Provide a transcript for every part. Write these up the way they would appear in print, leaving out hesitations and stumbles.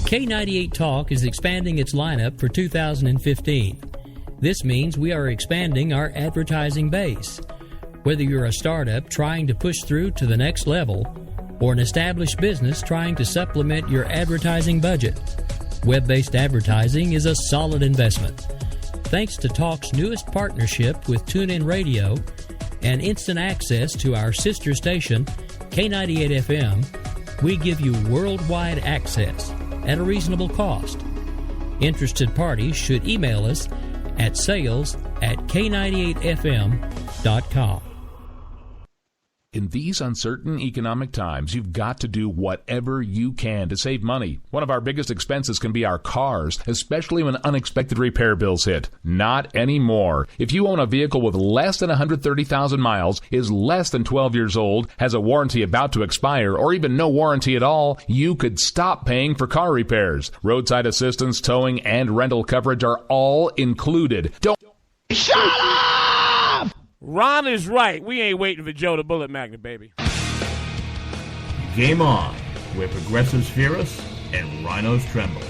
K98 Talk is expanding its lineup for 2015. This means we are expanding our advertising base. Whether you're a startup trying to push through to the next level or an established business trying to supplement your advertising budget, web-based advertising is a solid investment. Thanks to Talk's newest partnership with TuneIn Radio and instant access to our sister station, K98 FM, we give you worldwide access at a reasonable cost. Interested parties should email us at sales@k98fm.com. In these uncertain economic times, you've got to do whatever you can to save money. One of our biggest expenses can be our cars, especially when unexpected repair bills hit. Not anymore. If you own a vehicle with less than 130,000 miles, is less than 12 years old, has a warranty about to expire, or even no warranty at all, you could stop paying for car repairs. Roadside assistance, towing, and rental coverage are all included. Don't... Shut up! Ron is right. We ain't waiting for Joe the Bullet Magnet, baby. Game on, where progressives fear us and rhinos tremble.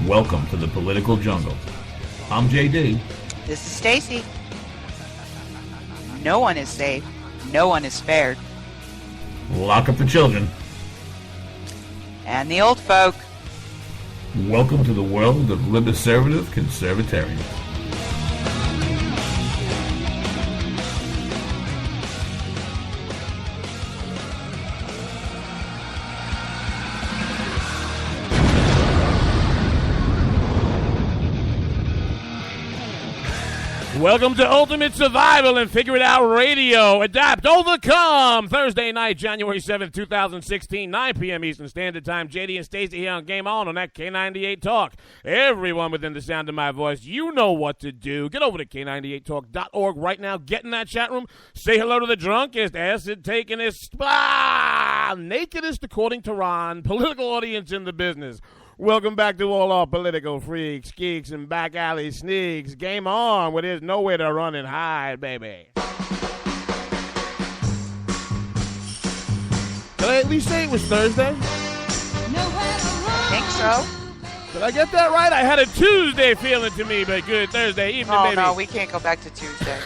Welcome to the political jungle. I'm JD. This is Stacey. No one is safe. No one is spared. Lock up the children. And the old folk. Welcome to the world of liberservative conservatarians. Welcome to Ultimate Survival and Figure It Out Radio. Adapt, overcome. Thursday night, January 7th, 2016, 9 p.m. Eastern Standard Time. JD and Stacey here on Game On that K98 Talk. Everyone within the sound of my voice, you know what to do. Get over to K98Talk.org right now. Get in that chat room. Say hello to the drunkest, acid-takingest, nakedest, according to Ron, political audience in the business. Welcome back to all our political freaks, geeks, and back alley sneaks. Game on where there's nowhere to run and hide, baby. Did I at least say it was Thursday? I think so. Did I get that right? I had a Tuesday feeling to me, but good Thursday evening, baby. Oh, no, we can't go back to Tuesday.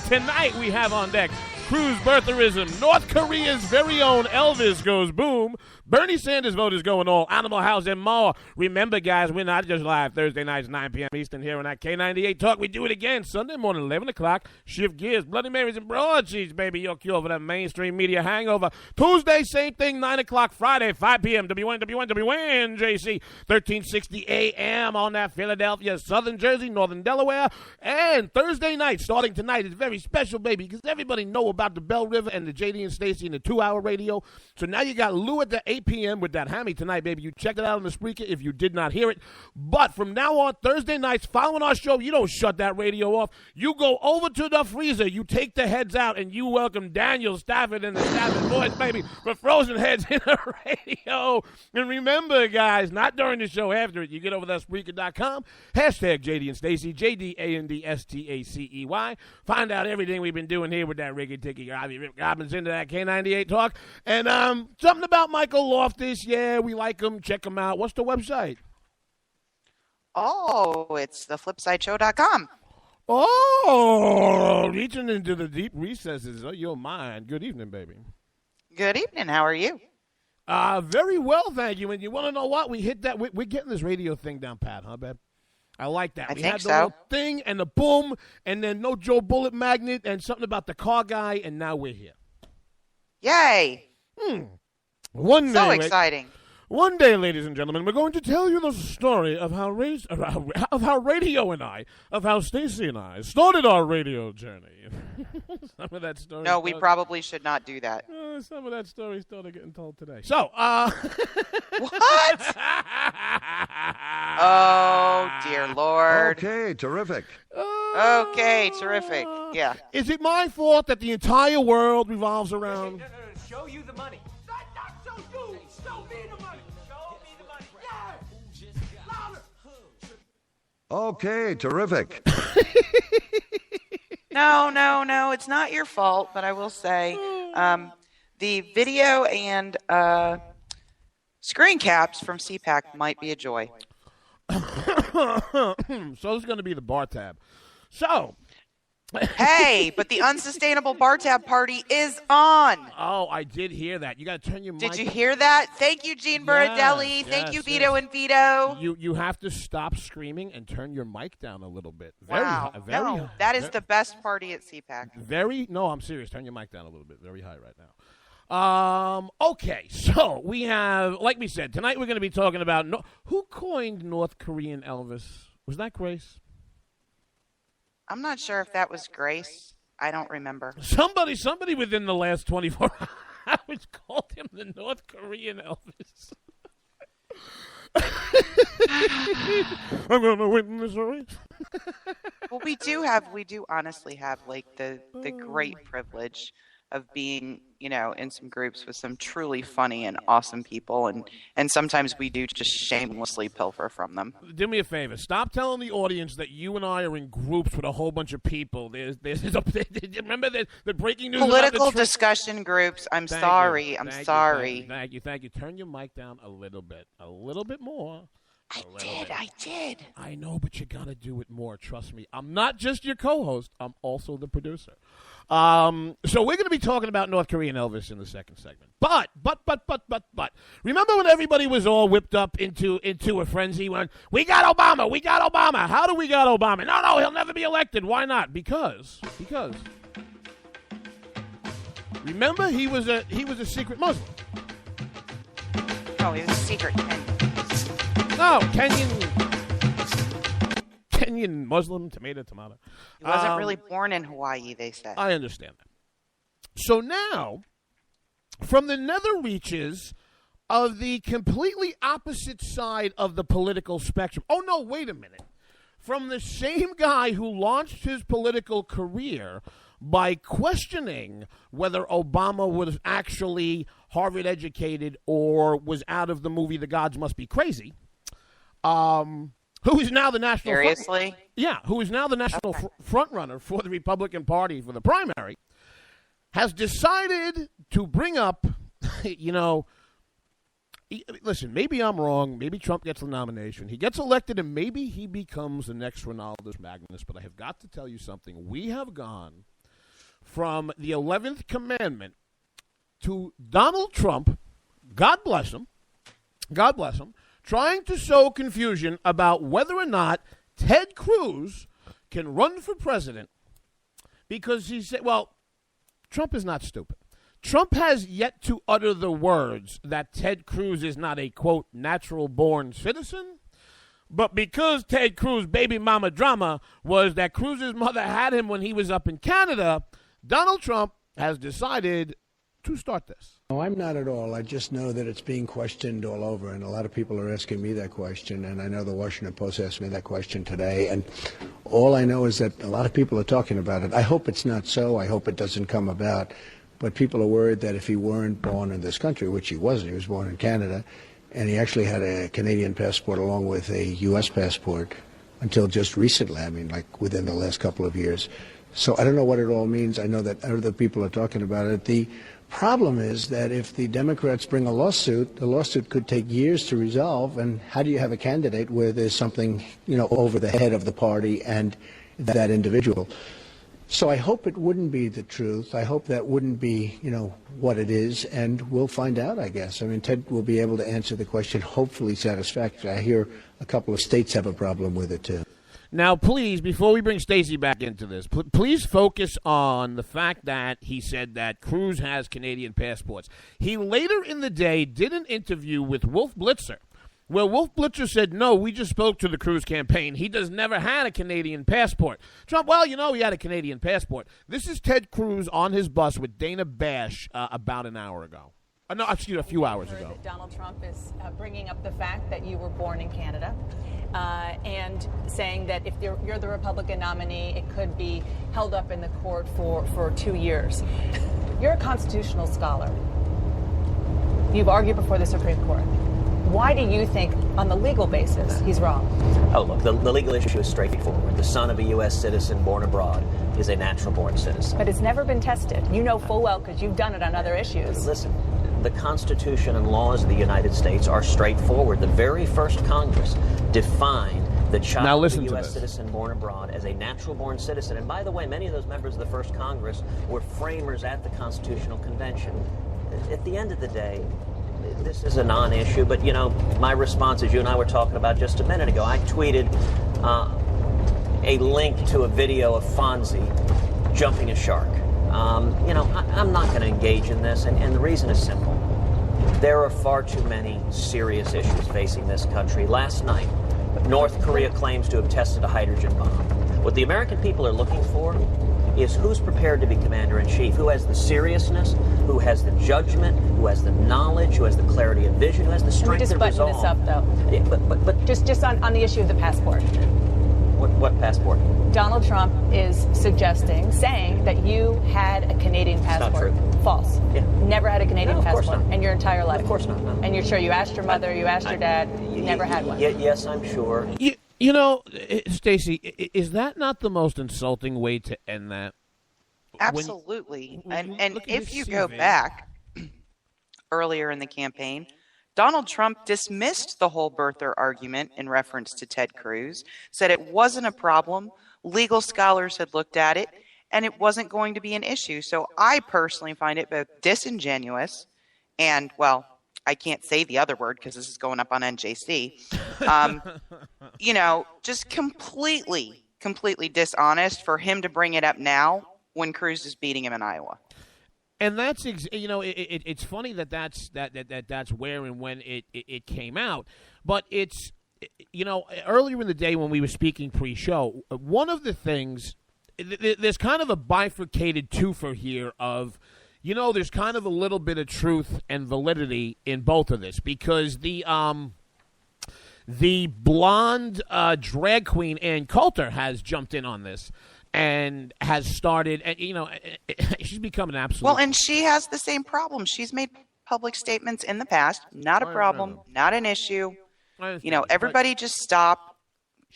Tonight we have on deck Cruise Birtherism, North Korea's very own Elvis goes boom, Bernie Sanders vote is going all, Animal House, and more. Remember, guys, we're not just live Thursday nights, 9 p.m. Eastern here on that K98 Talk. We do it again Sunday morning, 11 o'clock. Shift gears, Bloody Marys and broadsheets, baby. Your cure for that mainstream media hangover. Tuesday, same thing, 9 o'clock. Friday, 5 p.m. WN, JC, 1360 a.m. on that Philadelphia, Southern Jersey, Northern Delaware. And Thursday night, starting tonight, is very special, baby, because everybody know about the Bell River and the JD and Stacey and the 2-hour radio. So now you got Lou at the 8 p.m. with that hammy tonight, baby. You check it out on the Spreaker if you did not hear it. But from now on, Thursday nights, following our show, you don't shut that radio off. You go over to the freezer, you take the heads out, and you welcome Daniel Stafford and the Stafford boys, baby, for frozen heads in the radio. And remember, guys, not during the show, after it, you get over to Spreaker.com, hashtag JD and Stacey, JDANDSTACEY. Find out everything we've been doing here with that Ricky Ticky Rip Robbins into that K98 Talk. And something about Michael Loftus. Yeah, we like him. Check him out. What's the website? Oh, it's theflipsideshow.com. Oh, reaching into the deep recesses of your mind. Good evening, baby. Good evening. How are you? Very well, thank you. And you want to know what? We hit that. We're getting this radio thing down pat, huh, babe? I like that. I we think had the so. little thing and the boom, and then no Joe Bullet Magnet and something about the car guy, and now we're here. Yay. One day, So exciting. One day, ladies and gentlemen, we're going to tell you the story of how radio and I, of how Stacey and I started our radio journey. Some of that story. No, we probably should not do that. Some of that story started getting told today. So, What? Oh, dear Lord. Okay, terrific. Okay, terrific. Yeah. Is it my fault that the entire world revolves around? No. Show you the money. Not show you. Show me the money. Show me the money. Yeah. Louder. Okay, terrific. No. It's not your fault, but I will say the video and Screen caps from CPAC might be a joy. So this is going to be the bar tab. So. Hey, but the unsustainable bar tab party is on. Oh, I did hear that. You got to turn your mic. Did you hear that? Thank you, Gene Baradelli. Thank you, Vito and Vito. You have to stop screaming and turn your mic down a little bit. No, that is the best party at CPAC. No, I'm serious. Turn your mic down a little bit. Very high right now. Okay, so we have, like we said, tonight we're going to be talking about who coined North Korean Elvis? Was that Grace? I'm not sure if that was Grace. I don't remember. Somebody within the last 24 hours called him the North Korean Elvis. I'm going to win this race. Well, we do honestly have like the great privilege of being, in some groups with some truly funny and awesome people, and sometimes we do just shamelessly pilfer from them. Do me a favor. Stop telling the audience that you and I are in groups with a whole bunch of people. Remember the breaking news political about discussion groups. I'm sorry. Thank you. Turn your mic down a little bit more. I did. I know, but you got to do it more. Trust me. I'm not just your co-host. I'm also the producer. So we're going to be talking about North Korean Elvis in the second segment. But. Remember when everybody was all whipped up into a frenzy when we got Obama. How do we got Obama? No, he'll never be elected. Why not? Because. Remember, he was a secret Muslim. Oh, he was a secret Kenyan. No, Kenyan Muslim, tomato. He wasn't really born in Hawaii, they said. I understand that. So now, from the nether reaches of the completely opposite side of the political spectrum. Oh, no, wait a minute. From the same guy who launched his political career by questioning whether Obama was actually Harvard educated or was out of the movie The Gods Must Be Crazy. Who is now the national who is now the national front runner for the Republican Party for the primary, has decided to bring up, listen, maybe I'm wrong. Maybe Trump gets the nomination. He gets elected, and maybe he becomes the next Ronaldus Magnus. But I have got to tell you something. We have gone from the 11th commandment to Donald Trump, God bless him, trying to sow confusion about whether or not Ted Cruz can run for president because he said, well, Trump is not stupid. Trump has yet to utter the words that Ted Cruz is not a, quote, natural-born citizen, but because Ted Cruz' baby mama drama was that Cruz's mother had him when he was up in Canada, Donald Trump has decided to start this. No, I'm not at all. I just know that it's being questioned all over, and a lot of people are asking me that question, and I know the Washington Post asked me that question today, and all I know is that a lot of people are talking about it. I hope it's not so. I hope it doesn't come about, but people are worried that if he weren't born in this country, which he wasn't, he was born in Canada, and he actually had a Canadian passport along with a U.S. passport until just recently, like within the last couple of years. So I don't know what it all means. I know that other people are talking about it. The problem is that if the Democrats bring a lawsuit, the lawsuit could take years to resolve. And how do you have a candidate where there's something, over the head of the party and that individual? So I hope it wouldn't be the truth. I hope that wouldn't be, what it is. And we'll find out, I guess. Ted will be able to answer the question, hopefully satisfactorily. I hear a couple of states have a problem with it, too. Now, please, before we bring Stacey back into this, please focus on the fact that he said that Cruz has Canadian passports. He later in the day did an interview with Wolf Blitzer, where Wolf Blitzer said, no, we just spoke to the Cruz campaign. He never had a Canadian passport. Trump, well, he had a Canadian passport. This is Ted Cruz on his bus with Dana Bash about an hour ago. A few hours ago. Donald Trump is bringing up the fact that you were born in Canada and saying that if you're the Republican nominee, it could be held up in the court for 2 years. You're a constitutional scholar. You've argued before the Supreme Court. Why do you think, on the legal basis, he's wrong? Oh, look, the legal issue is straightforward. The son of a U.S. citizen born abroad is a natural-born citizen. But it's never been tested. You know full well because you've done it on other issues. Listen, the Constitution and laws of the United States are straightforward. The very first Congress defined the child of a U.S. citizen born abroad as a natural-born citizen. And by the way, many of those members of the first Congress were framers at the Constitutional Convention. At the end of the day, this is a non-issue, but, my response, as you and I were talking about just a minute ago, I tweeted a link to a video of Fonzie jumping a shark. I'm not going to engage in this, and the reason is simple. There are far too many serious issues facing this country. Last night, North Korea claims to have tested a hydrogen bomb. What the American people are looking for is who's prepared to be commander-in-chief, who has the seriousness, who has the judgment, who has the knowledge, who has the clarity of vision, who has the strength of resolve. Just button this up, though. Yeah, but just on the issue of the passport. What passport? Donald Trump is saying that you had a Canadian passport. Not true. False. Yeah. Never had a Canadian passport not. in your entire life. Of course not. No. And you're sure you asked your mother, you asked your dad, you never had one. Yes, I'm sure. Stacey, is that not the most insulting way to end that? Absolutely. And if you CV. go back earlier in the campaign, Donald Trump dismissed the whole birther argument in reference to Ted Cruz, said it wasn't a problem. Legal scholars had looked at it, and it wasn't going to be an issue. So I personally find it both disingenuous and, well, I can't say the other word because this is going up on NJC, just completely dishonest for him to bring it up now when Cruz is beating him in Iowa. And that's it's funny that's where and when it came out, but it's earlier in the day when we were speaking pre-show, one of the things there's kind of a bifurcated twofer here of there's kind of a little bit of truth and validity in both of this because the blonde drag queen Ann Coulter has jumped in on this. And has started, and she's become an absolute. Well, and she has the same problem. She's made public statements in the past. Not a problem, not an issue. Everybody just stop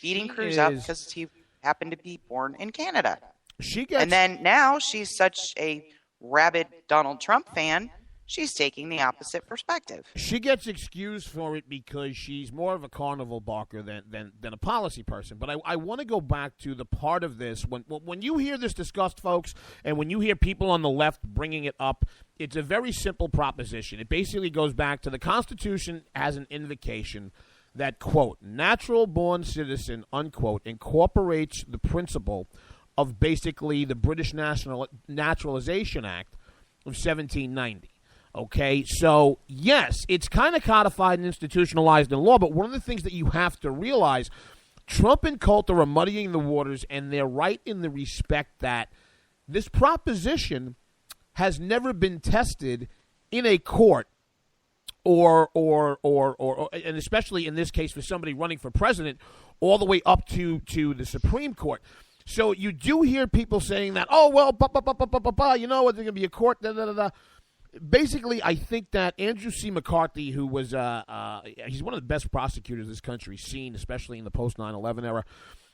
beating Cruz up because he happened to be born in Canada. And then now she's such a rabid Donald Trump fan. She's taking the opposite perspective. She gets excused for it because she's more of a carnival barker than a policy person. But I want to go back to the part of this. When you hear this discussed, folks, and when you hear people on the left bringing it up, it's a very simple proposition. It basically goes back to the Constitution as an invocation that, quote, natural-born citizen, unquote, incorporates the principle of basically the British Naturalization Act of 1790. Okay, so yes, it's kind of codified and institutionalized in law, but one of the things that you have to realize, Trump and Coulter are muddying the waters, and they're right in the respect that this proposition has never been tested in a court or and especially in this case for somebody running for president, all the way up to the Supreme Court. So you do hear people saying that, oh, well, there's going to be a court, Basically, I think that Andrew C. McCarthy, who was he's one of the best prosecutors this country's seen, especially in the post-9/11 era,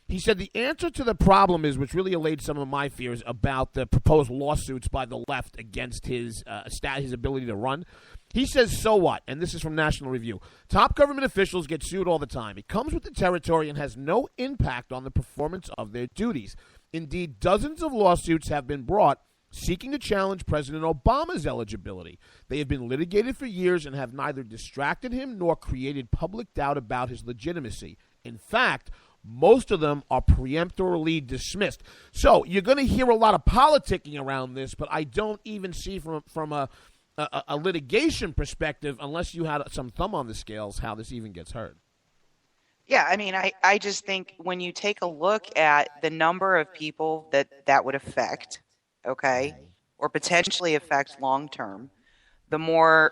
he said the answer to the problem is, which really allayed some of my fears about the proposed lawsuits by the left against his ability to run. He says, so what? And this is from National Review. Top government officials get sued all the time. It comes with the territory and has no impact on the performance of their duties. Indeed, dozens of lawsuits have been brought seeking to challenge President Obama's eligibility. They have been litigated for years and have neither distracted him nor created public doubt about his legitimacy. In fact, most of them are preemptorily dismissed. So you're going to hear a lot of politicking around this, but I don't even see from a litigation perspective, unless you had some thumb on the scales, how this even gets heard. Yeah, I mean, I just think when you take a look at the number of people that would affect, okay, or potentially affect long term, the more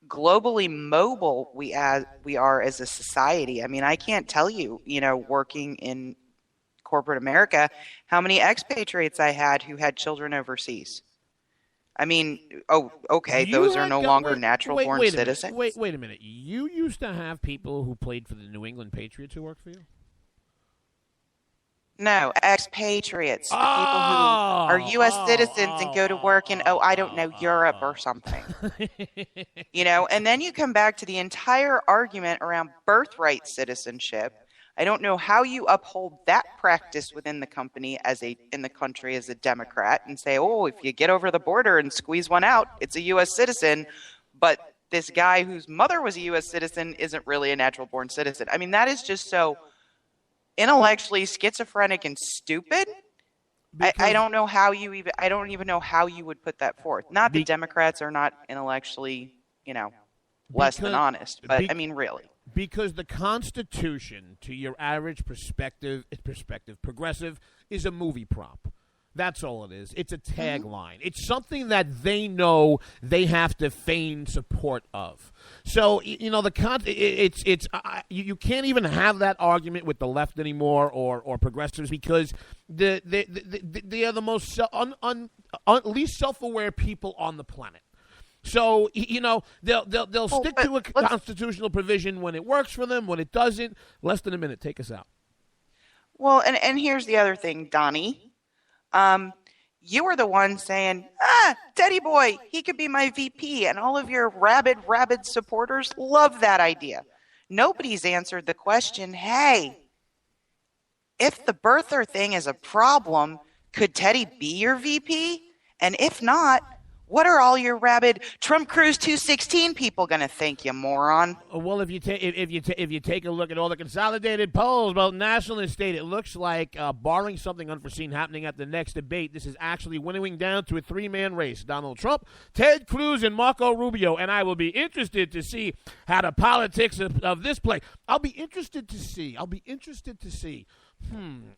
globally mobile we are as a society. I mean, I can't tell you, working in corporate America, how many expatriates I had who had children overseas. I mean, those are no longer natural-born citizens. Wait a minute. You used to have people who played for the New England Patriots who worked for you? No, expatriates, the people who are U.S. citizens and go to work in, I don't know, Europe or something. And then you come back to the entire argument around birthright citizenship. I don't know how you uphold that practice within the country as a Democrat and say, if you get over the border and squeeze one out, it's a U.S. citizen, but this guy whose mother was a U.S. citizen isn't really a natural-born citizen. I mean, that is just so intellectually schizophrenic and stupid. I don't know how I don't even know how you would put that forth. Not that Democrats are not intellectually, less than honest, but I mean, really. Because the Constitution, to your average progressive, is a movie prop. That's all it is. It's a tagline. It's something that they know they have to feign support of. So you can't even have that argument with the left anymore or progressives because they are the most least self-aware people on the planet. So they'll stick to a constitutional provision when it works for them. When it doesn't, less than a minute. Take us out. Well, and here's the other thing, Donnie. You were the one saying, Teddy boy, he could be my VP, and all of your rabid supporters love that idea. Nobody's answered the question, hey, if the birther thing is a problem, could Teddy be your VP? And if not, what are all your rabid Trump Cruise 216 people going to think, you moron? Well, if you take a look at all the consolidated polls, both national and state, it looks like, barring something unforeseen happening at the next debate, this is actually winnowing down to a three-man race: Donald Trump, Ted Cruz, and Marco Rubio. And I will be interested to see how the politics of this play. I'll be interested to see.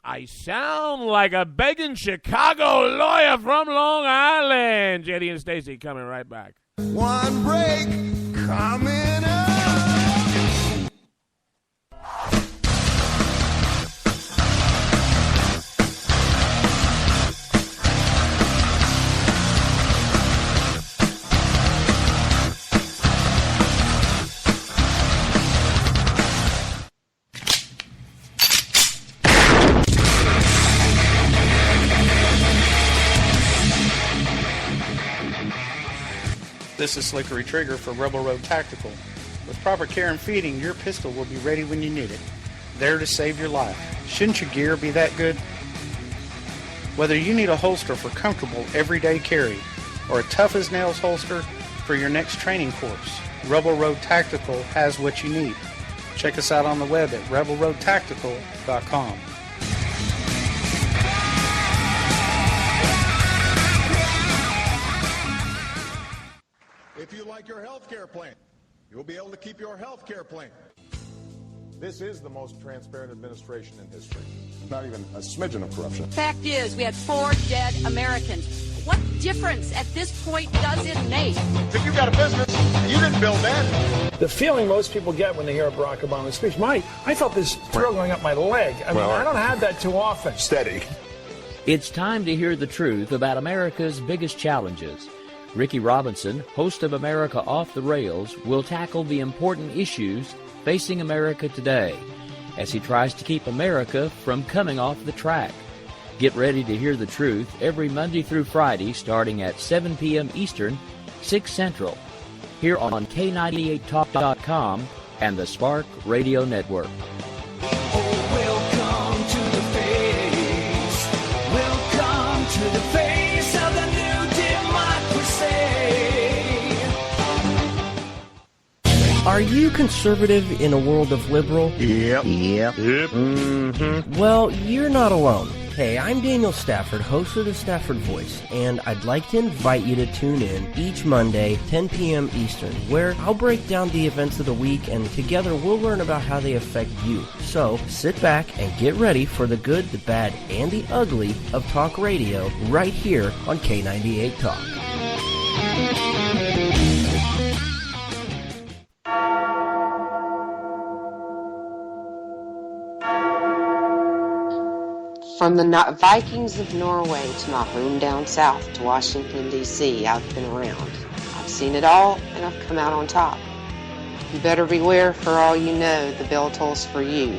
I sound like a begging Chicago lawyer from Long Island. JD and Stacey coming right back. One break coming up. This is Slickery Trigger for Rebel Road Tactical. With proper care and feeding, your pistol will be ready when you need it. There to save your life. Shouldn't your gear be that good? Whether you need a holster for comfortable everyday carry or a tough-as-nails holster for your next training course, Rebel Road Tactical has what you need. Check us out on the web at rebelroadtactical.com. If you like your health care plan, you'll be able to keep your health care plan. This is the most transparent administration in history. Not even a smidgen of corruption. Fact is, we had 4 dead Americans. What difference at this point does it make? If you got a business, you didn't build that. The feeling most people get when they hear a Barack Obama speech, I felt this thrill going up my leg. I don't have that too often. Steady. It's time to hear the truth about America's biggest challenges. Ricky Robinson, host of America Off the Rails, will tackle the important issues facing America today as he tries to keep America from coming off the track. Get ready to hear the truth every Monday through Friday starting at 7 p.m. Eastern, 6 Central, here on K98Talk.com and the Spark Radio Network. Welcome to the face. Welcome to the face of the new democracy. Are you conservative in a world of liberal? Yep. Mm-hmm. Well, you're not alone. Hey, I'm Daniel Stafford, host of the Stafford Voice, and I'd like to invite you to tune in each Monday, 10 p.m. Eastern, where I'll break down the events of the week, and together we'll learn about how they affect you. So, sit back and get ready for the good, the bad, and the ugly of talk radio right here on K98 Talk. From the Vikings of Norway to my home down south to Washington, D.C., I've been around. I've seen it all, and I've come out on top. You better beware, for all you know, the bell tolls for you.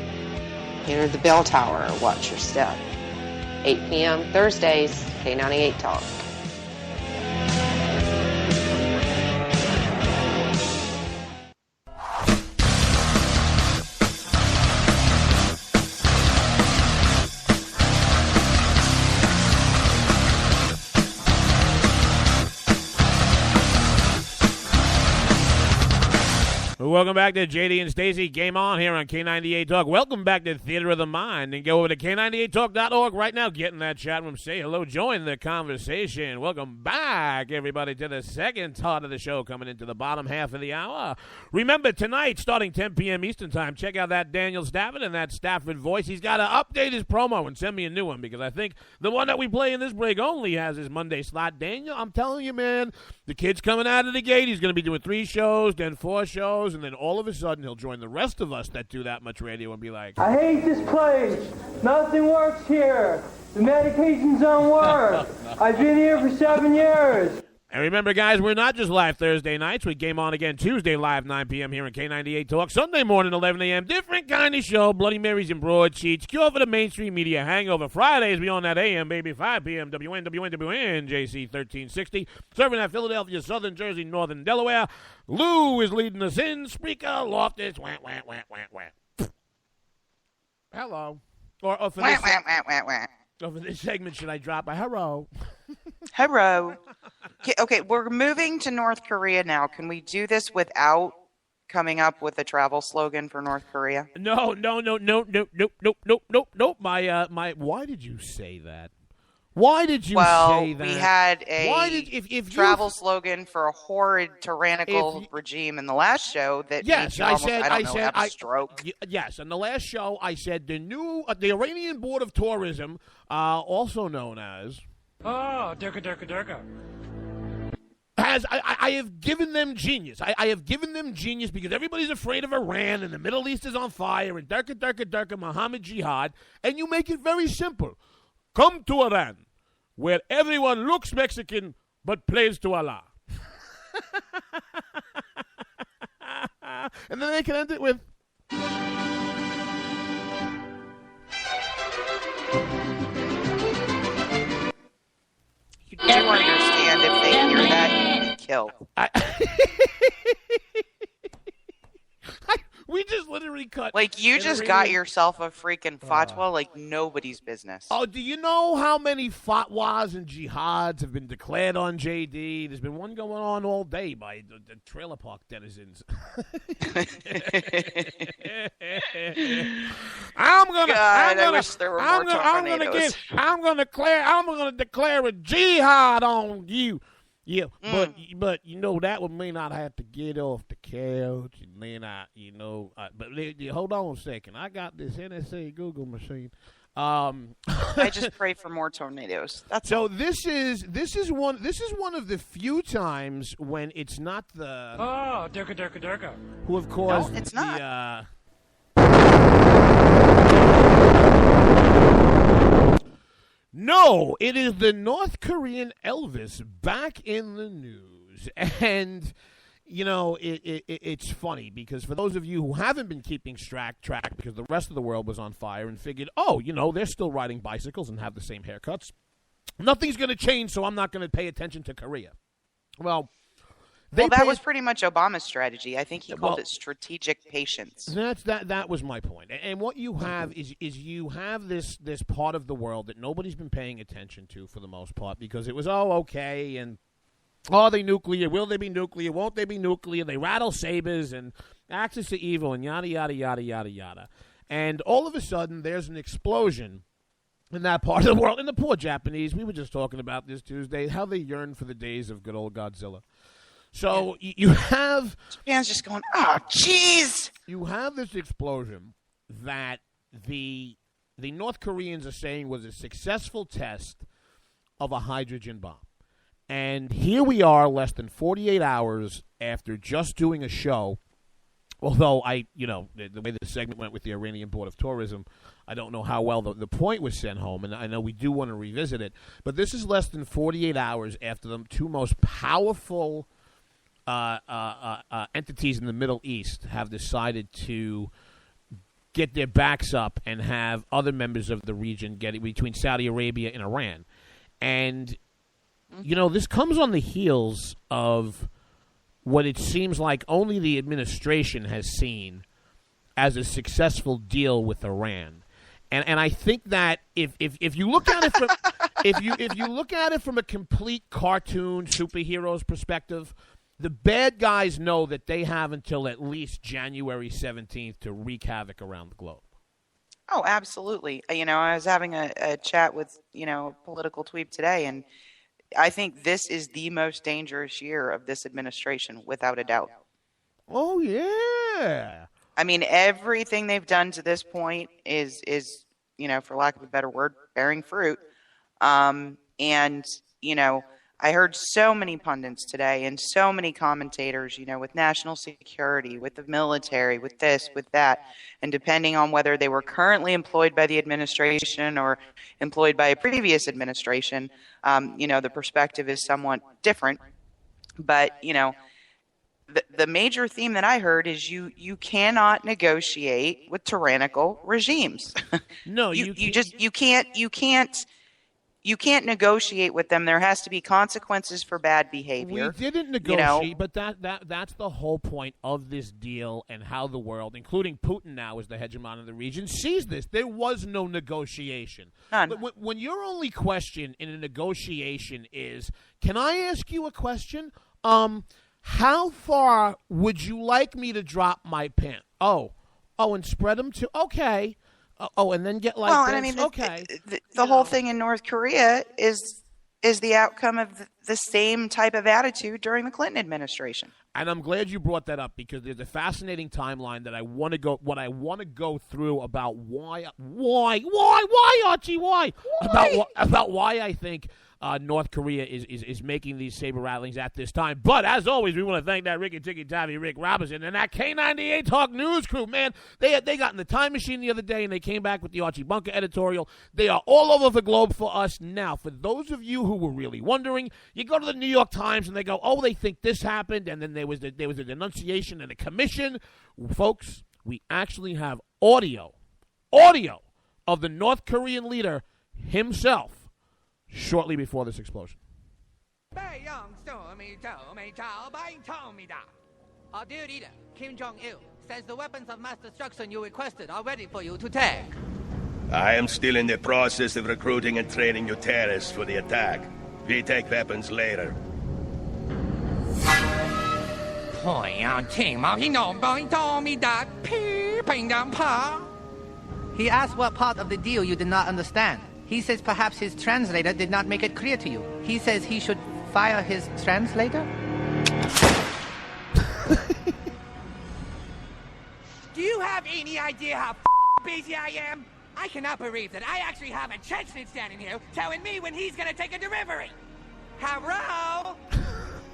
Enter the bell tower or watch your step. 8 p.m. Thursdays, K98 Talk. Welcome back to JD and Stacey. Game on here on K98 Talk. Welcome back to Theater of the Mind. And go over to K98Talk.org right now. Get in that chat room. Say hello. Join the conversation. Welcome back, everybody, to the second part of the show coming into the bottom half of the hour. Remember, tonight, starting 10 p.m. Eastern Time, check out that Daniel Stafford and that Stafford voice. He's got to update his promo and send me a new one because I think the one that we play in this break only has his Monday slot. Daniel, I'm telling you, man, the kid's coming out of the gate. He's going to be doing 3 shows, then 4 shows, and then all of a sudden he'll join the rest of us that do that much radio and be like, I hate this place. Nothing works here. The medications don't work. I've been here for 7 years. And remember, guys, we're not just live Thursday nights. We game on again Tuesday live 9 p.m. here in K98 Talk. Sunday morning 11 a.m. Different kind of show. Bloody Marys and broadsheets. Cure for the mainstream media hangover. Fridays we on that a.m. baby 5 p.m. WN JC 1360. Serving at Philadelphia, Southern Jersey, Northern Delaware. Lou is leading us in. Spreaker, Loftus. Wah, wah, wah, wah, wah. Hello. Or for this, or for this segment, should I drop a hello? Hello. Okay, we're moving to North Korea now. Can we do this without coming up with a travel slogan for North Korea? No. My. Why did you say that? Why did you say that? We had a travel slogan for a horrid, tyrannical regime in the last show that yes, I said, have a stroke. Yes, in the last show, I said the new, the Iranian Board of Tourism, also known as... Oh, Durka. I have given them genius. I have given them genius because everybody's afraid of Iran and the Middle East is on fire and Durka, Muhammad Jihad, and you make it very simple. Come to Iran, where everyone looks Mexican but prays to Allah. And then they can end it with... You do understand if they hear that, you'd be killed. We just literally cut. Like, you just got yourself a freaking fatwa like nobody's business. Oh, do you know how many fatwas and jihads have been declared on JD? There's been one going on all day by the trailer park denizens. I'm gonna declare a jihad on you. Yeah, but you know that would mean I'd have to get off the couch and then hold on a second. I got this NSA Google machine. I just pray for more tornadoes. That's all. This is one of the few times when it's not the Durka. who have caused it's not. No, it is the North Korean Elvis back in the news. And, you know, it's funny because for those of you who haven't been keeping track because the rest of the world was on fire and figured, they're still riding bicycles and have the same haircuts. Nothing's going to change, so I'm not going to pay attention to Korea. Well, that was pretty much Obama's strategy. I think he called it strategic patience. That was my point. And what you have is you have this part of the world that nobody's been paying attention to for the most part because it was, okay, and are they nuclear? Will they be nuclear? Won't they be nuclear? They rattle sabers and axis to evil and yada, yada, yada, yada, yada. And all of a sudden, there's an explosion in that part of the world. And the poor Japanese, we were just talking about this Tuesday, how they yearn for the days of good old Godzilla. So you have... Japan's just going, jeez! You have this explosion that the North Koreans are saying was a successful test of a hydrogen bomb. And here we are less than 48 hours after just doing a show. Although the way the segment went with the Iranian Board of Tourism, I don't know how well the point was sent home, and I know we do want to revisit it. But this is less than 48 hours after the two most powerful entities in the Middle East have decided to get their backs up and have other members of the region get between Saudi Arabia and Iran. And, this comes on the heels of what it seems like only the administration has seen as a successful deal with Iran. And I think that if you look at it from if you look at it from a complete cartoon superheroes perspective, the bad guys know that they have until at least January 17th to wreak havoc around the globe. Oh, absolutely. I was having a chat with, a political tweet today, and I think this is the most dangerous year of this administration, without a doubt. Oh, yeah. I mean, everything they've done to this point is for lack of a better word, bearing fruit. I heard so many pundits today and so many commentators, with national security, with the military, with this, with that. And depending on whether they were currently employed by the administration or employed by a previous administration, the perspective is somewhat different. But, the major theme that I heard is you cannot negotiate with tyrannical regimes. No, you can't negotiate with them. There has to be consequences for bad behavior. We didn't negotiate, but that's the whole point of this deal and how the world, including Putin now as the hegemon of the region, sees this. There was no negotiation. None. When your only question in a negotiation is, can I ask you a question? How far would you like me to drop my pants? Oh, and spread them to, okay. And then get like this. And I mean, okay. The whole thing in North Korea is the outcome of the same type of attitude during the Clinton administration. And I'm glad you brought that up because there's a fascinating timeline that I want to go through about why Archie, why? About why I think North Korea is making these saber rattlings at this time. But as always, we want to thank that Ricky Ticky Tavi Rick Robinson and that K98 Talk News crew. Man, they got in the time machine the other day and they came back with the Archie Bunker editorial. They are all over the globe for us now. For those of you who were really wondering, you go to the New York Times and they go, oh, they think this happened, and then there was a denunciation and a commission. Folks, we actually have audio of the North Korean leader himself shortly before this explosion. Our dear leader, Kim Jong-il, says the weapons of mass destruction you requested are ready for you to take. I am still in the process of recruiting and training new terrorists for the attack. We take weapons later. He asked what part of the deal you did not understand. He says perhaps his translator did not make it clear to you. He says he should fire his translator? Do you have any idea how busy I am? I cannot believe that I actually have a Chechen standing here telling me when he's gonna take a delivery. Hello?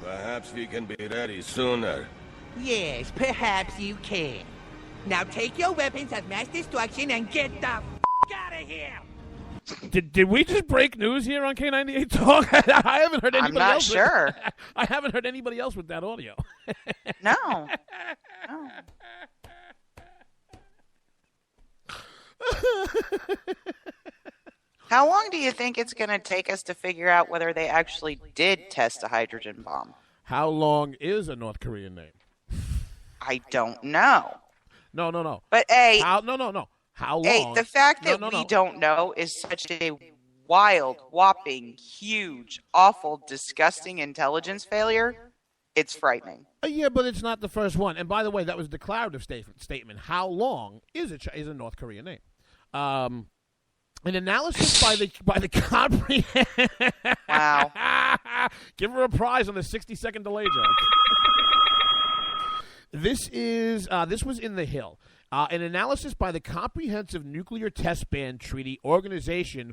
Perhaps we can be ready sooner. Yes, perhaps you can. Now take your weapons of mass destruction and get the out of here. Did we just break news here on K98 Talk? I haven't heard anybody else. I'm not sure. I haven't heard anybody else with that audio. No. How long do you think it's going to take us to figure out whether they actually did test a hydrogen bomb? How long is a North Korean name? I don't know. No. But no. How long? Hey, the fact that we don't know is such a wild, whopping, huge, awful, disgusting intelligence failure. It's frightening. Yeah, but it's not the first one. And by the way, that was a declarative statement. How long is a North Korean name? An analysis by the comprehensive. Wow. Give her a prize on the 60-second delay joke. This was in The Hill. An analysis by the Comprehensive Nuclear Test Ban Treaty Organization,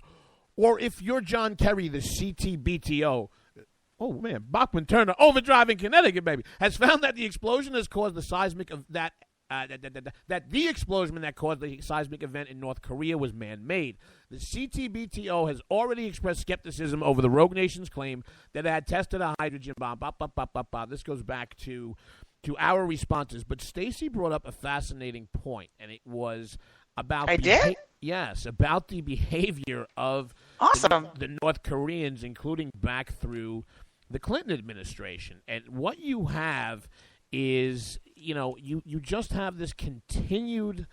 or if you're John Kerry, the CTBTO. Oh, man, Bachman Turner, overdrive in Connecticut, baby, has found that the explosion has caused the seismic that the explosion that caused the seismic event in North Korea was man-made. The CTBTO has already expressed skepticism over the Rogue Nation's claim that it had tested a hydrogen bomb. This goes back to our responses. But Stacey brought up a fascinating point, and it was about about the behavior of the North Koreans, including back through the Clinton administration. And what you have is, you just have this continued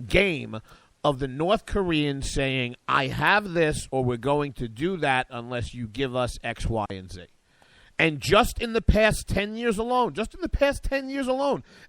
game of the North Koreans saying, I have this or we're going to do that unless you give us X, Y, and Z. And just in the past 10 years alone,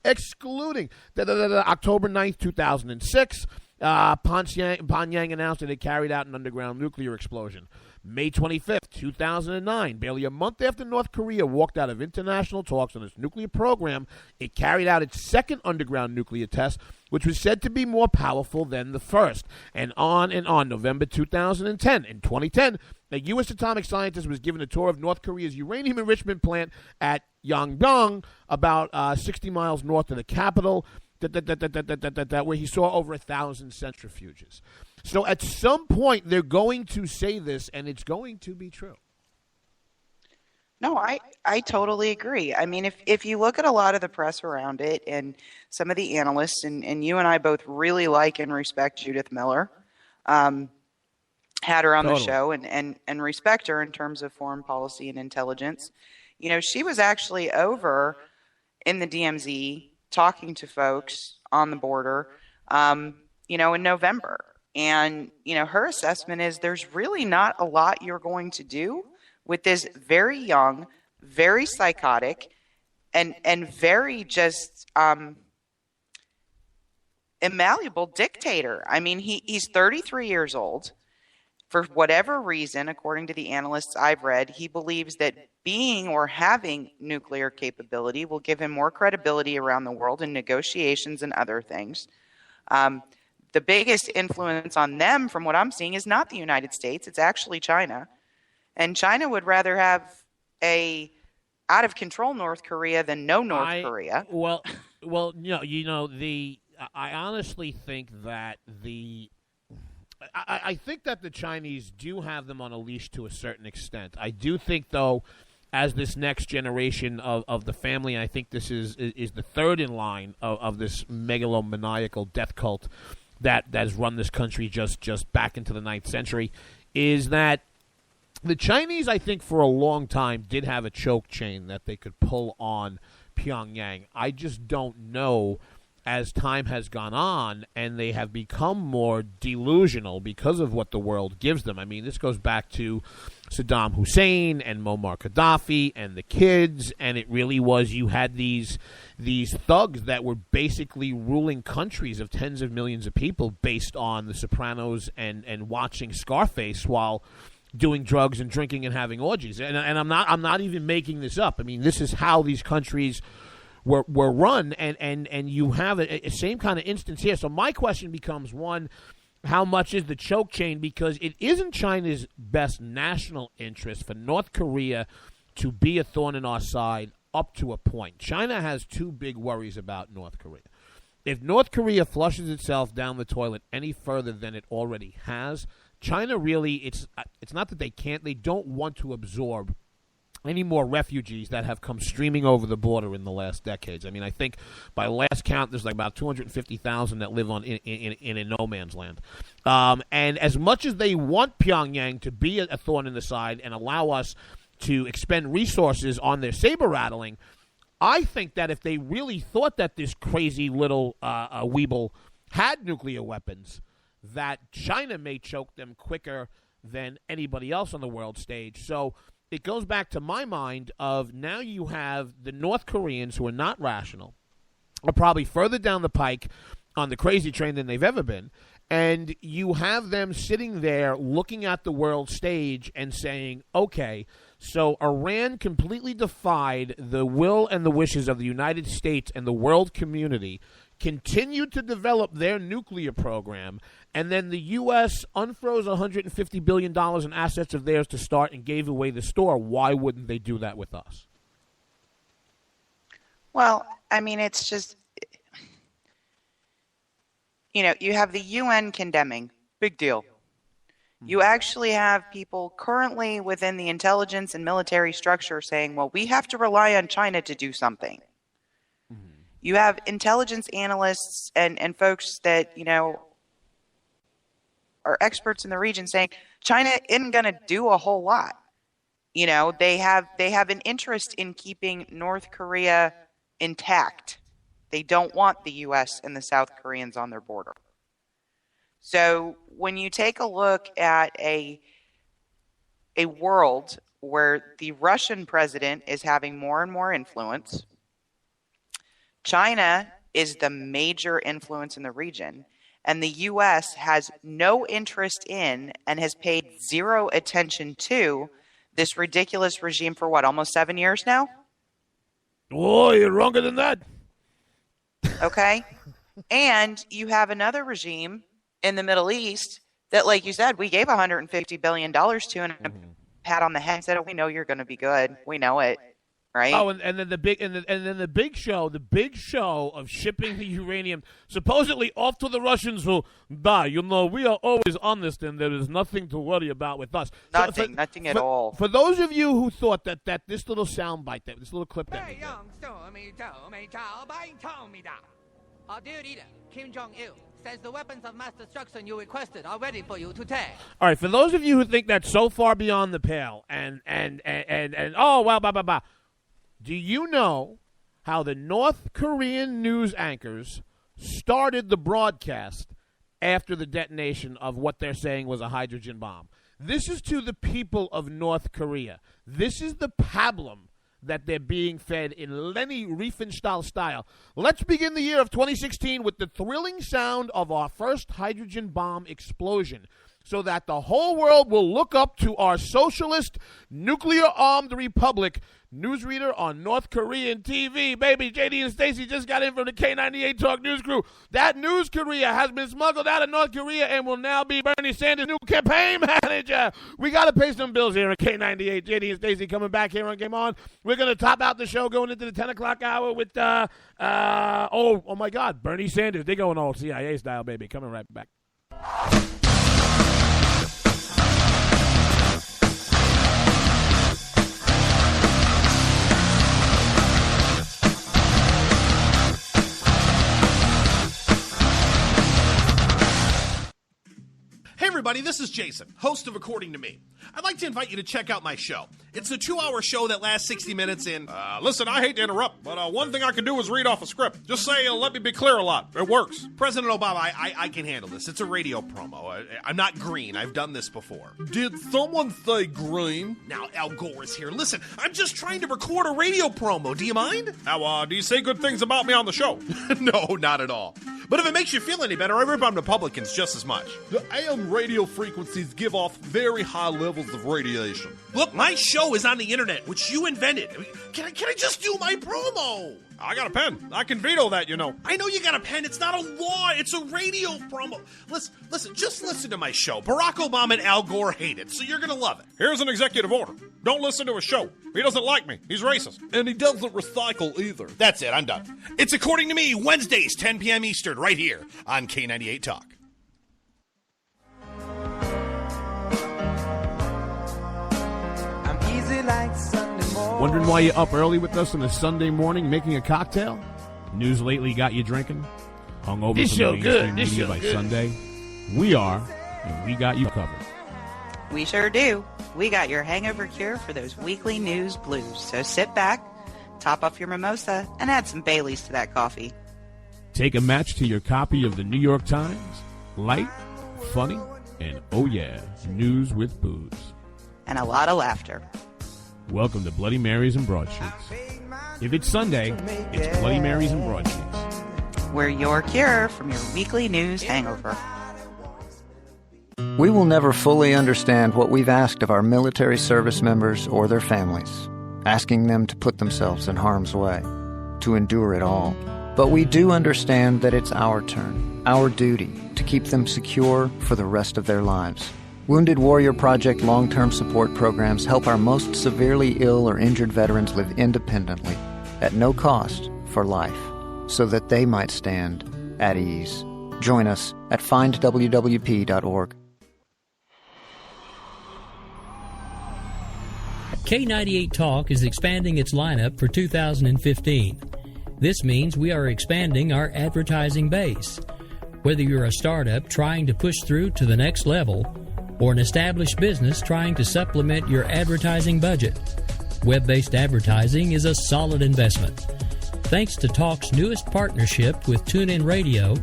excluding October 9th, 2006, Pyongyang announced that it carried out an underground nuclear explosion. May 25th, 2009, barely a month after North Korea walked out of international talks on its nuclear program, it carried out its second underground nuclear test, which was said to be more powerful than the first. And on, November 2010. In 2010, a U.S. atomic scientist was given a tour of North Korea's uranium enrichment plant at Yangdong, about 60 miles north of the capital, where he saw over 1,000 centrifuges. So at some point, they're going to say this, and it's going to be true. No, I totally agree. I mean, if you look at a lot of the press around it and some of the analysts, and you and I both really like and respect Judith Miller, had her on the show and respect her in terms of foreign policy and intelligence. She was actually over in the DMZ talking to folks on the border, in November. And, her assessment is there's really not a lot you're going to do with this very young, very psychotic, and very just immalleable dictator. I mean, he's 33 years old. For whatever reason, according to the analysts I've read, he believes that being or having nuclear capability will give him more credibility around the world in negotiations and other things. The biggest influence on them, from what I'm seeing, is not the United States. It's actually China. And China would rather have a out-of-control North Korea than no North Korea. I honestly think that I think that the Chinese do have them on a leash to a certain extent. I do think, though, as this next generation of the family, and I think this is the third in line of this megalomaniacal death cult that has run this country just back into the 9th century, is that the Chinese, I think, for a long time did have a choke chain that they could pull on Pyongyang. I just don't know, as time has gone on and they have become more delusional because of what the world gives them. I mean, this goes back to Saddam Hussein and Muammar Gaddafi and the kids, and it really was, you had these thugs that were basically ruling countries of tens of millions of people based on The Sopranos and watching Scarface while doing drugs and drinking and having orgies. And I'm not even making this up. I mean, this is how these countries were run, and you have a same kind of instance here. So my question becomes, one, how much is the choke chain? Because it isn't China's best national interest for North Korea to be a thorn in our side up to a point. China has two big worries about North Korea. If North Korea flushes itself down the toilet any further than it already has, China really, it's not that they don't want to absorb any more refugees that have come streaming over the border in the last decades. I mean, I think by last count, there's like about 250,000 that live in a no man's land. And as much as they want Pyongyang to be a thorn in the side and allow us to expend resources on their saber rattling, I think that if they really thought that this crazy little weeble had nuclear weapons, that China may choke them quicker than anybody else on the world stage. So it goes back to my mind of, now you have the North Koreans, who are not rational, are probably further down the pike on the crazy train than they've ever been, and you have them sitting there looking at the world stage and saying, okay, so Iran completely defied the will and the wishes of the United States and the world community, continued to develop their nuclear program, and then the U.S. unfroze $150 billion in assets of theirs to start and gave away the store. Why wouldn't they do that with us? Well, I mean, it's just, you have the UN condemning. Big deal. You actually have people currently within the intelligence and military structure saying, well, we have to rely on China to do something. You have intelligence analysts and folks that, are experts in the region saying China isn't going to do a whole lot. They have an interest in keeping North Korea intact. They don't want the U.S. and the South Koreans on their border. So when you take a look at a world where the Russian president is having more and more influence, China is the major influence in the region, and the U.S. has no interest in and has paid zero attention to this ridiculous regime for almost 7 years now? Oh, you're wronger than that. Okay. And you have another regime in the Middle East that, like you said, we gave $150 billion to, and a pat on the head and said, oh, we know you're going to be good. We know it. Right. Oh, and then the big show of shipping the uranium supposedly off to the Russians who die. We are always honest, and there is nothing to worry about with us. Nothing at all. For those of you who thought that this little soundbite, this little clip that our dear leader, Kim Jong-il, says the weapons of mass destruction you requested are ready for you to take. All right, for those of you who think that's so far beyond the pale, and oh, wow, blah, blah, blah. Do you know how the North Korean news anchors started the broadcast after the detonation of what they're saying was a hydrogen bomb? This is to the people of North Korea. This is the pablum that they're being fed in Leni Riefenstahl style. Let's begin the year of 2016 with the thrilling sound of our first hydrogen bomb explosion, so that the whole world will look up to our socialist, nuclear-armed republic newsreader on North Korean TV. Baby, JD and Stacey just got in from the K98 Talk News crew. That News Korea has been smuggled out of North Korea and will now be Bernie Sanders' new campaign manager. We got to pay some bills here on K98. JD and Stacey coming back here on Game On. We're going to top out the show going into the 10 o'clock hour with, oh my God, Bernie Sanders. They're going all CIA style, baby. Coming right back. Hey everybody, this is Jason, host of According to Me. I'd like to invite you to check out my show. It's a 2-hour show that lasts 60 minutes in... listen, I hate to interrupt, but one thing I can do is read off a script. Just say, let me be clear a lot. It works. President Obama, I can handle this. It's a radio promo. I'm not green. I've done this before. Did someone say green? Now, Al Gore is here. Listen, I'm just trying to record a radio promo. Do you mind? Now, do you say good things about me on the show? No, not at all. But if it makes you feel any better, I rip on Republicans just as much. The AM radio frequencies give off very high levels of radiation. Look, my show is on the internet, which you invented. Can I just do my promo? I got a pen. I can veto that, you know. I know you got a pen. It's not a law. It's a radio promo. Listen, just listen to my show. Barack Obama and Al Gore hate it, so you're going to love it. Here's an executive order. Don't listen to his show. He doesn't like me. He's racist. And he doesn't recycle either. That's it. I'm done. It's According to Me, Wednesdays, 10 p.m. Eastern, right here on K98 Talk. Wondering why you're up early with us on a Sunday morning making a cocktail? News lately got you drinking? Hungover This from show the good. mainstream This media show by good. Sunday? We are, and we got you covered. We sure do. We got your hangover cure for those weekly news blues. So sit back, top off your mimosa, and add some Baileys to that coffee. Take a match to your copy of the New York Times. Light, funny, and oh yeah, news with booze. And a lot of laughter. Welcome to Bloody Marys and Broadsheets. If it's Sunday, it's Bloody Marys and Broadsheets. We're your cure from your weekly news hangover. We will never fully understand what we've asked of our military service members or their families, asking them to put themselves in harm's way, to endure it all. But we do understand that it's our turn, our duty, to keep them secure for the rest of their lives. Wounded Warrior Project long-term support programs help our most severely ill or injured veterans live independently, at no cost, for life, so that they might stand at ease. Join us at findwwp.org. K98 Talk is expanding its lineup for 2015. This means we are expanding our advertising base. Whether you're a startup trying to push through to the next level or an established business trying to supplement your advertising budget, web-based advertising is a solid investment. Thanks to Talk's newest partnership with TuneIn Radio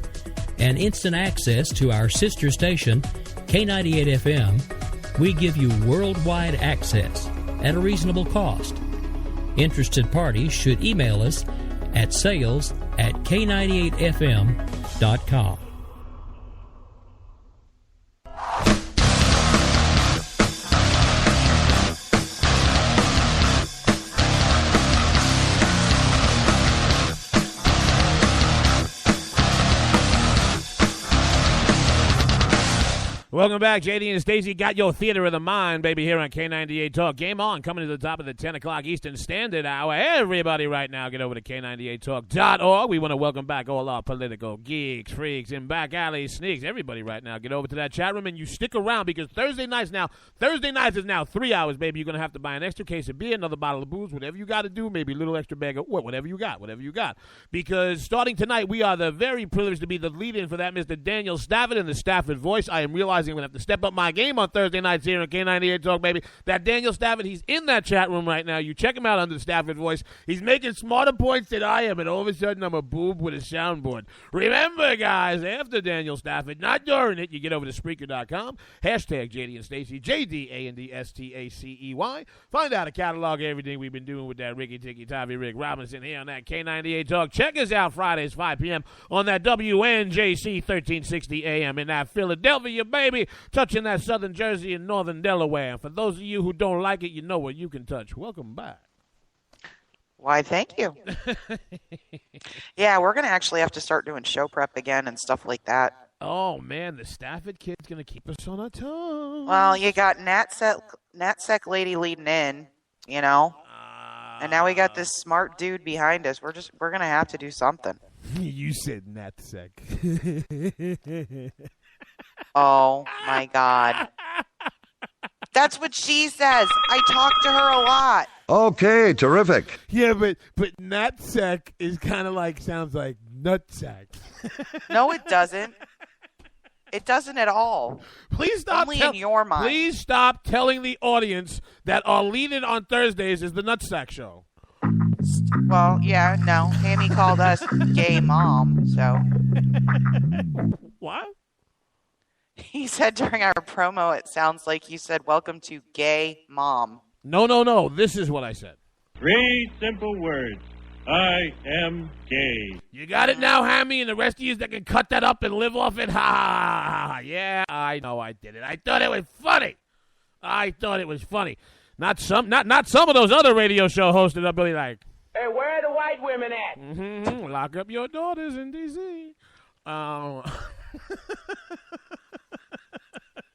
and instant access to our sister station, K98 FM, we give you worldwide access at a reasonable cost. Interested parties should email us at sales@k98fm.com. Welcome back, JD and Stacey. Got your theater of the mind, baby, here on K98 Talk. Game on, coming to the top of the 10 o'clock Eastern Standard Hour. Everybody right now, get over to K98Talk.org. We want to welcome back all our political geeks, freaks, and back alley sneaks. Everybody right now, get over to that chat room, and you stick around because Thursday nights is now 3 hours, baby. You're going to have to buy an extra case of beer, another bottle of booze, whatever you got to do, maybe a little extra bag of whatever you got. Because starting tonight, we are the very privileged to be the lead-in for that Mr. Daniel Stafford in the Stafford Voice. I am realizing I'm going to have to step up my game on Thursday nights here on K98 Talk, baby. That Daniel Stafford, he's in that chat room right now. You check him out under the Stafford Voice. He's making smarter points than I am, and all of a sudden I'm a boob with a soundboard. Remember, guys, after Daniel Stafford, not during it, you get over to Spreaker.com, hashtag JD and Stacey, JDANDSTACEY. Find out a catalog of everything we've been doing with that Ricky Ticky Tavi Rick Robinson here on that K98 Talk. Check us out Fridays, 5 p.m. on that WNJC 1360 AM in that Philadelphia, baby. Touching that southern Jersey and northern Delaware. And for those of you who don't like it, you know what you can touch. Welcome back. Why, thank you. Yeah, we're going to actually have to start doing show prep again and stuff like that. Oh, man, the Stafford kid's going to keep us on our toes. Well, you got NatSec lady leading in, you know, and now we got this smart dude behind us. We're going to have to do something. You said NatSec. Oh, my God. That's what she says. I talk to her a lot. Okay, terrific. Yeah, but NatSec is kind of like, sounds like nutsack. No, it doesn't. It doesn't at all. Please stop. Only in your mind. Please stop telling the audience that our lead-in on Thursdays is the Nutsack Show. Well, yeah, no. Hammy called us gay mom, so. What? He said during our promo, it sounds like you said, welcome to gay mom. No. This is what I said. 3 simple words. I am gay. You got it now, Hammy, and the rest of you that can cut that up and live off it? Ha, ha, ha. Yeah, I know I did it. I thought it was funny. Not some of those other radio show hosts that I'll be like, hey, where are the white women at? Mm-hmm. Lock up your daughters in D.C.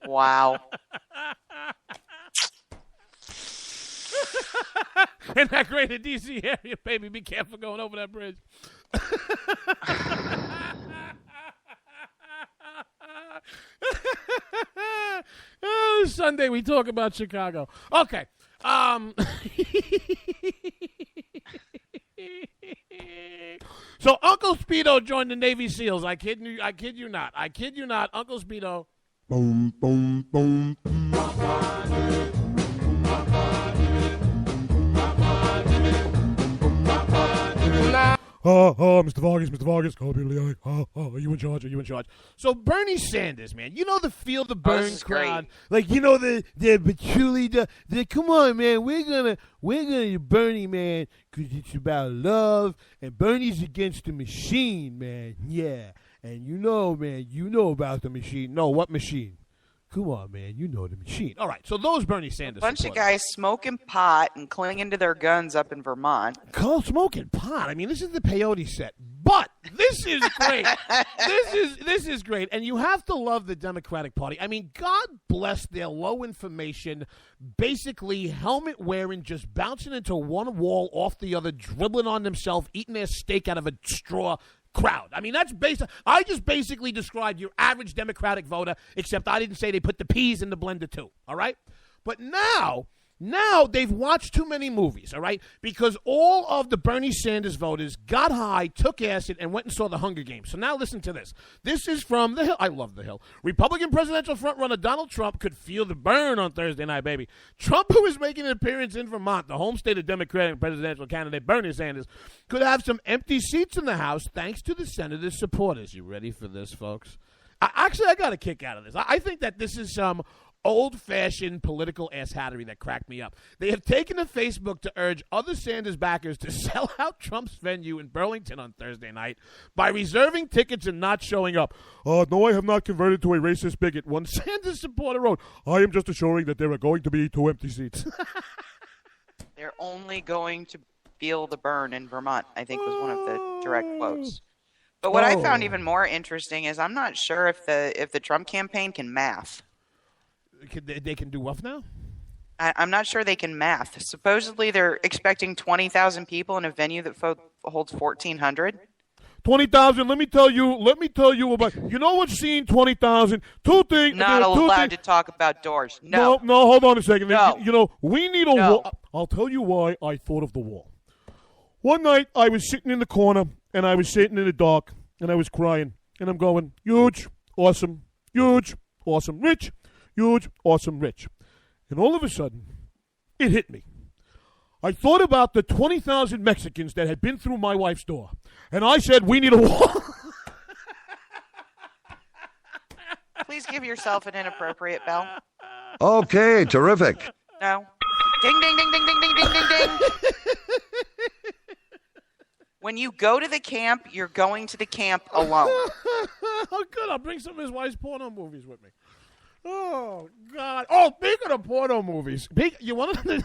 Wow. In that greater D.C. area, baby, be careful going over that bridge. Sunday we talk about Chicago. Okay. So Uncle Speedo joined the Navy SEALs. I kid you not. Uncle Speedo. Boom, boom, boom. Mr. Vargas, call people like, are you in charge? So Bernie Sanders, man, you know the Feel the Burn crowd, like, you know, the patchouli, come on, man, we're gonna Bernie, man, because it's about love, and Bernie's against the machine, man, yeah, and you know, man, you know about the machine. No, what machine? Come on, man, you know the machine. All right, so those Bernie Sanders bunch of guys smoking pot and clinging to their guns up in Vermont. Smoking pot? I mean, this is the peyote set. But This is great. This is great. And you have to love the Democratic Party. I mean, God bless their low information, basically helmet wearing, just bouncing into one wall off the other, dribbling on themselves, eating their steak out of a straw crowd. I mean, I just basically described your average Democratic voter, except I didn't say they put the peas in the blender too, all right? But now they've watched too many movies, all right? Because all of the Bernie Sanders voters got high, took acid, and went and saw the Hunger Games. So now listen to this. This is from The Hill. I love The Hill. Republican presidential frontrunner Donald Trump could feel the burn on Thursday night, baby. Trump, who is making an appearance in Vermont, the home state of Democratic presidential candidate Bernie Sanders, could have some empty seats in the House thanks to the senator's supporters. You ready for this, folks? I got a kick out of this. I think that this is some old-fashioned political asshattery that cracked me up. They have taken to Facebook to urge other Sanders backers to sell out Trump's venue in Burlington on Thursday night by reserving tickets and not showing up. No, I have not converted to a racist bigot. One Sanders supporter wrote, I am just assuring that there are going to be 2 empty seats. They're only going to feel the burn in Vermont, I think was one of the direct quotes. But what I found even more interesting is I'm not sure if the Trump campaign can math. They can do what now? I'm not sure they can math. Supposedly they're expecting 20,000 people in a venue that holds 1,400. 20,000. Let me tell you about. You know what's seen 20,000? Two things. Not allowed to talk about doors. No. No. Hold on a second. No. We need a wall. I'll tell you why I thought of the wall. One night I was sitting in the corner and I was sitting in the dark and I was crying and I'm going, huge, awesome, rich. Huge, awesome, rich. And all of a sudden, it hit me. I thought about the 20,000 Mexicans that had been through my wife's door. And I said, we need a wall. Please give yourself an inappropriate bell. Okay, terrific. No. Ding, ding, ding, ding, ding, ding, ding, ding, ding. When you go to the camp, you're going to the camp alone. Oh, good. I'll bring some of his wife's porno movies with me. Oh, God. Oh, speaking of porno movies, you want to?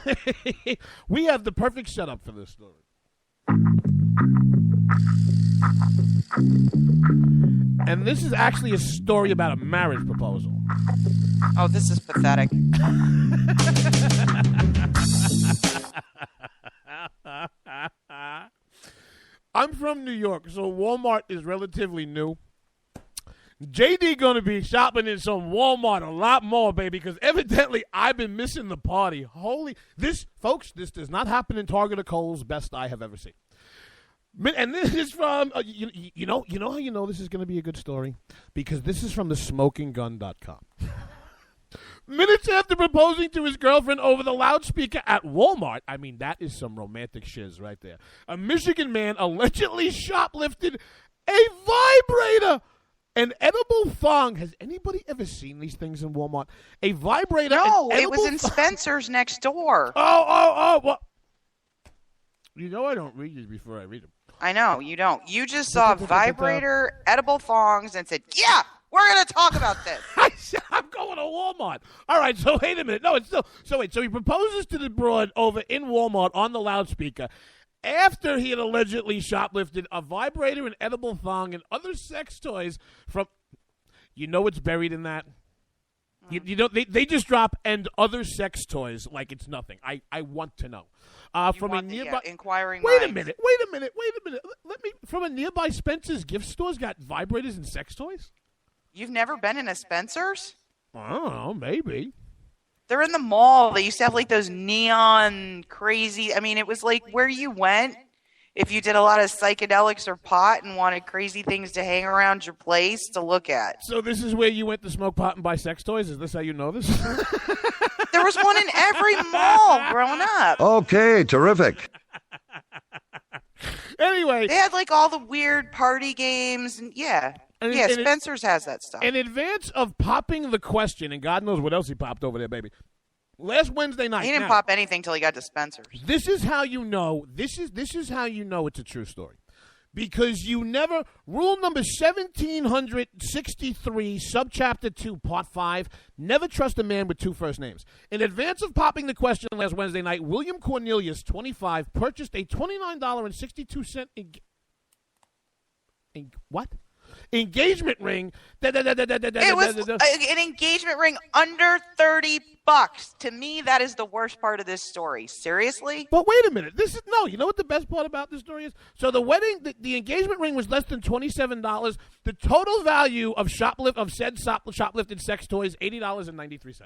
We have the perfect setup for this story. And this is actually a story about a marriage proposal. Oh, this is pathetic. I'm from New York, so Walmart is relatively new. JD going to be shopping in some Walmart a lot more, baby, because evidently I've been missing the party. This does not happen in Target or Kohl's, best I have ever seen. And this is from, you know how you know this is going to be a good story? Because this is from thesmokinggun.com. Minutes after proposing to his girlfriend over the loudspeaker at Walmart, I mean, that is some romantic shiz right there. A Michigan man allegedly shoplifted a vibrator. An edible thong. Has anybody ever seen these things in Walmart? A vibrator. No, it was in Spencer's next door. Oh. Well, you know I don't read these before I read them. I know, you don't. You just saw vibrator, edible thongs, and said, yeah, we're going to talk about this. I'm going to Walmart. All right, so wait a minute. No, it's still. So he proposes to the broad over in Walmart on the loudspeaker. After he had allegedly shoplifted a vibrator, an edible thong, and other sex toys from, what's buried in that? They just drop and other sex toys like it's nothing. I want to know. From a nearby inquiring. Wait a minute. From a nearby Spencer's gift store's got vibrators and sex toys. You've never been in a Spencer's? I don't know. Maybe. They're in the mall. They used to have like those neon crazy. I mean, it was like where you went if you did a lot of psychedelics or pot and wanted crazy things to hang around your place to look at. So this is where you went to smoke pot and buy sex toys? Is this how you know this? There was one in every mall growing up. Okay, terrific. Anyway. They had like all the weird party games. And Spencer's has that stuff. In advance of popping the question, and God knows what else he popped over there, baby. Last Wednesday night. He didn't pop anything till he got to Spencer's. This is how you know. This is how you know it's a true story. Because rule number 1763, subchapter 2, part 5, never trust a man with two first names. In advance of popping the question last Wednesday night, William Cornelius, 25, purchased a $29.62 What? Engagement ring. It was an engagement ring under $30. To me, that is the worst part of this story. Seriously? But wait a minute. You know what the best part about this story is? So the wedding, the engagement ring was less than $27. The total value of shoplifted sex toys, $80.93.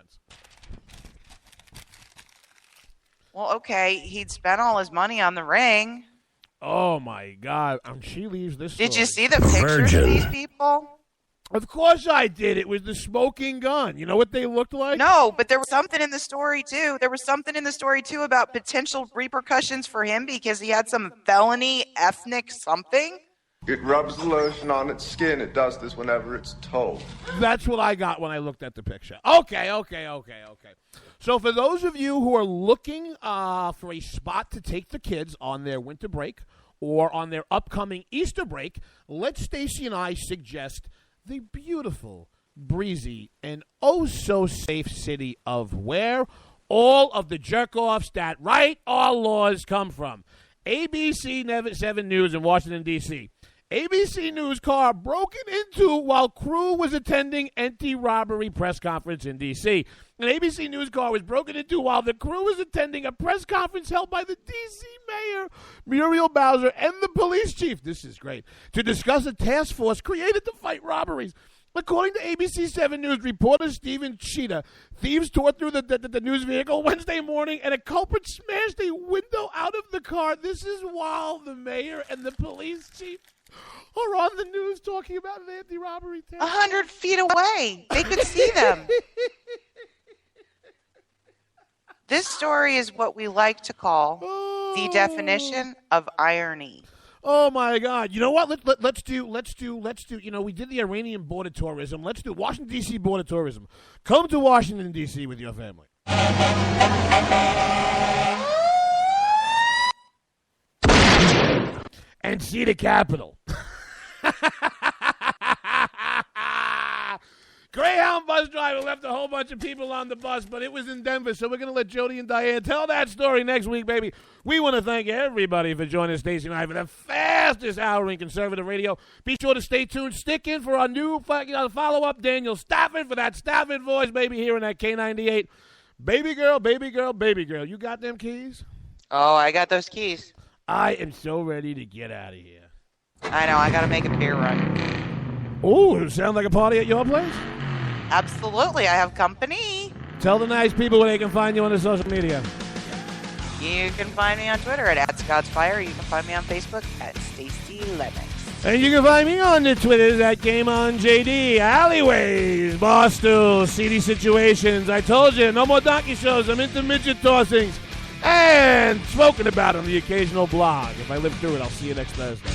Well, okay, he'd spent all his money on the ring. Oh, my God. She leaves this story. Did you see the pictures of these people? Of course I did. It was the smoking gun. You know what they looked like? No, but there was something in the story, too. There was something in the story, too, about potential repercussions for him because he had some felony ethnic something. It rubs the lotion on its skin. It does this whenever it's told. That's what I got when I looked at the picture. Okay. So for those of you who are looking for a spot to take the kids on their winter break or on their upcoming Easter break, let Stacey and I suggest the beautiful, breezy, and oh-so-safe city of where all of the jerk-offs that write our laws come from. ABC 7 News in Washington, D.C. ABC News car broken into while crew was attending anti-robbery press conference in D.C. An ABC News car was broken into while the crew was attending a press conference held by the D.C. Mayor, Muriel Bowser, and the police chief, this is great, to discuss a task force created to fight robberies. According to ABC 7 News reporter Stephen Cheetah, thieves tore through the news vehicle Wednesday morning and a culprit smashed a window out of the car. This is while the mayor and the police chief are on the news talking about an anti-robbery task. 100 feet away. They could see them. This story is what we like to call the definition of irony. Oh my God! You know what? Let's do. You know, we did the Iranian border tourism. Let's do Washington D.C. border tourism. Come to Washington D.C. with your family. And see the Capitol. Greyhound bus driver left a whole bunch of people on the bus, but it was in Denver, so we're going to let Jody and Diane tell that story next week, baby. We want to thank everybody for joining Stacey and I for the fastest hour in conservative radio. Be sure to stay tuned. Stick in for our new follow-up, Daniel Stafford, for that Stafford voice, baby, here in that K98. Baby girl, baby girl, baby girl. You got them keys? Oh, I got those keys. I am so ready to get out of here. I know. I got to make a beer run. Ooh, it sounds like a party at your place? Absolutely. I have company. Tell the nice people where they can find you on the social media. You can find me on Twitter at @ScottsFire. You can find me on Facebook at Stacey Lennox. And you can find me on the Twitters at GameOnJD, Alleyways, Barstool, Seedy Situations. I told you, no more donkey shows. I'm into midget tossings. And spoken about on the occasional blog. If I live through it, I'll see you next Thursday.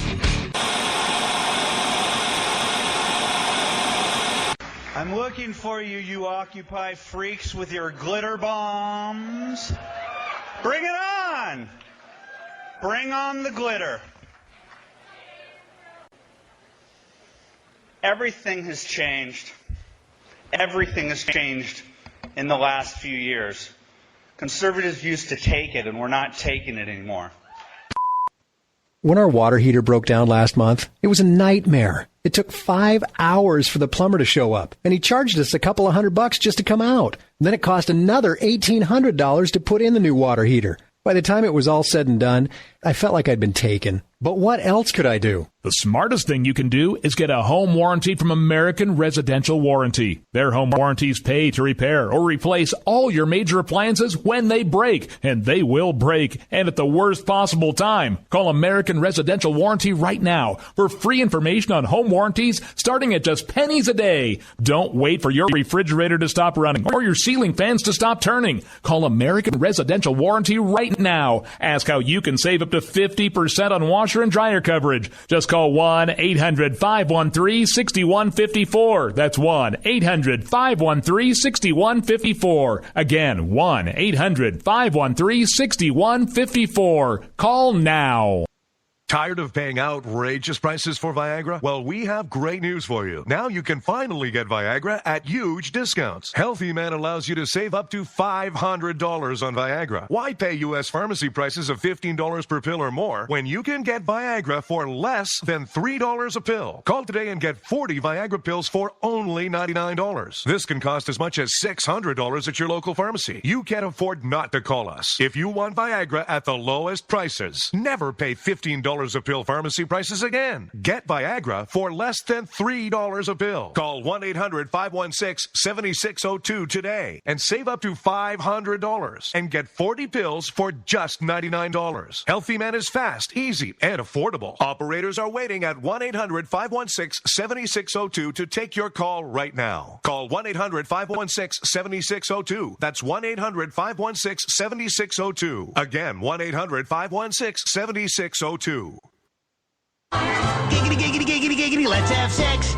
I'm looking for you, you Occupy freaks with your glitter bombs. Bring it on! Bring on the glitter. Everything has changed. Everything has changed in the last few years. Conservatives used to take it, and we're not taking it anymore. When our water heater broke down last month, it was a nightmare. It took 5 hours for the plumber to show up, and he charged us a couple of $100 just to come out. And then it cost another $1,800 to put in the new water heater. By the time it was all said and done, I felt like I'd been taken. But what else could I do? The smartest thing you can do is get a home warranty from American Residential Warranty. Their home warranties pay to repair or replace all your major appliances when they break, and they will break, and at the worst possible time. Call American Residential Warranty right now for free information on home warranties starting at just pennies a day. Don't wait for your refrigerator to stop running or your ceiling fans to stop turning. Call American Residential Warranty right now. Ask how you can save up to 50% on washer and dryer coverage. Just call 1-800-513-6154. That's 1-800-513-6154. Again, 1-800-513-6154. Call now. Tired of paying outrageous prices for Viagra? Well, we have great news for you. Now you can finally get Viagra at huge discounts. Healthy Man allows you to save up to $500 on Viagra. Why pay U.S. pharmacy prices of $15 per pill or more when you can get Viagra for less than $3 a pill? Call today and get 40 Viagra pills for only $99. This can cost as much as $600 at your local pharmacy. You can't afford not to call us. If you want Viagra at the lowest prices, never pay $15 a pill pharmacy prices again. Get Viagra for less than $3 a pill. Call 1-800-516-7602 today and save up to $500 and get 40 pills for just $99. Healthy Man is fast, easy, and affordable. Operators are waiting at 1-800-516-7602 to take your call right now. Call 1-800-516-7602. That's 1-800-516-7602. Again, 1-800-516-7602. Giggity, giggity, giggity, giggity, let's have sex.